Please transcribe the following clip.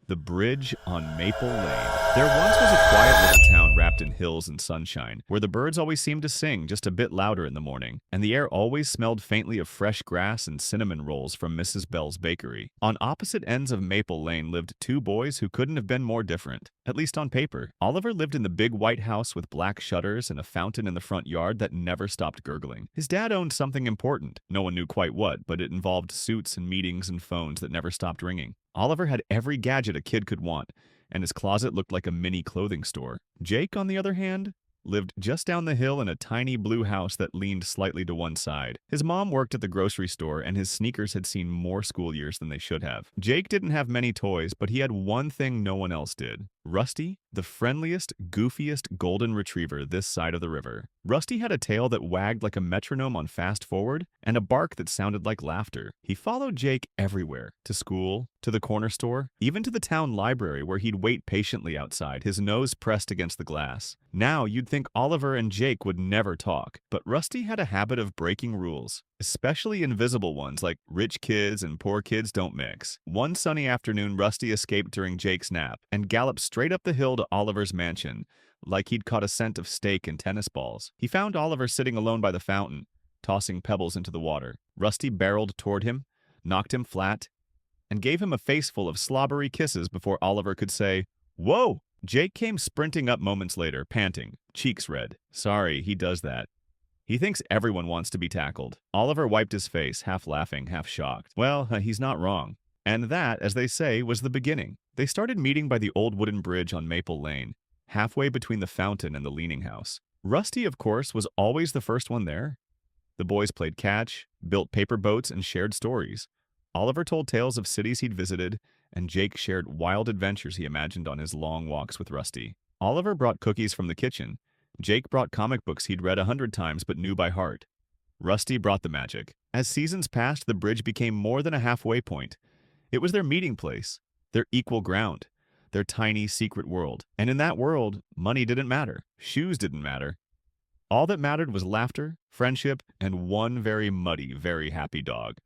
The Bridge on Maple Lane. There once was a quiet little town wrapped in hills and sunshine, where the birds always seemed to sing just a bit louder in the morning, and the air always smelled faintly of fresh grass and cinnamon rolls from Mrs. Bell's bakery. On opposite ends of Maple Lane lived two boys who couldn't have been more different, at least on paper. Oliver lived in the big white house with black shutters and a fountain in the front yard that never stopped gurgling. His dad owned something important. No one knew quite what, but it involved suits and meetings and phones that never stopped ringing. Oliver had every gadget a kid could want, and his closet looked like a mini clothing store. Jake, on the other hand, lived just down the hill in a tiny blue house that leaned slightly to one side. His mom worked at the grocery store, and his sneakers had seen more school years than they should have. Jake didn't have many toys, but he had one thing no one else did. Rusty, the friendliest, goofiest golden retriever this side of the river. Rusty had a tail that wagged like a metronome on fast forward and a bark that sounded like laughter. He followed Jake everywhere, to school, to the corner store, even to the town library where he'd wait patiently outside, his nose pressed against the glass. Now you'd think Oliver and Jake would never talk, but Rusty had a habit of breaking rules, especially invisible ones like rich kids and poor kids don't mix. One sunny afternoon, Rusty escaped during Jake's nap and galloped straight up the hill to Oliver's mansion, like he'd caught a scent of steak and tennis balls. He found Oliver sitting alone by the fountain, tossing pebbles into the water. Rusty barreled toward him, knocked him flat, and gave him a faceful of slobbery kisses before Oliver could say, "Whoa!" Jake came sprinting up moments later, panting, cheeks red. Sorry, he does that. He thinks everyone wants to be tackled. Oliver wiped his face, half laughing, half shocked. Well, he's not wrong. And that, as they say, was the beginning. They started meeting by the old wooden bridge on Maple Lane, halfway between the fountain and the leaning house. Rusty, of course, was always the first one there. The boys played catch, built paper boats, and shared stories. Oliver told tales of cities he'd visited, and Jake shared wild adventures he imagined on his long walks with Rusty. Oliver brought cookies from the kitchen. Jake brought comic books he'd read 100 times but knew by heart. Rusty brought the magic. As seasons passed, the bridge became more than a halfway point. It was their meeting place, their equal ground, their tiny secret world. And in that world, money didn't matter. Shoes didn't matter. All that mattered was laughter, friendship, and one very muddy, very happy dog.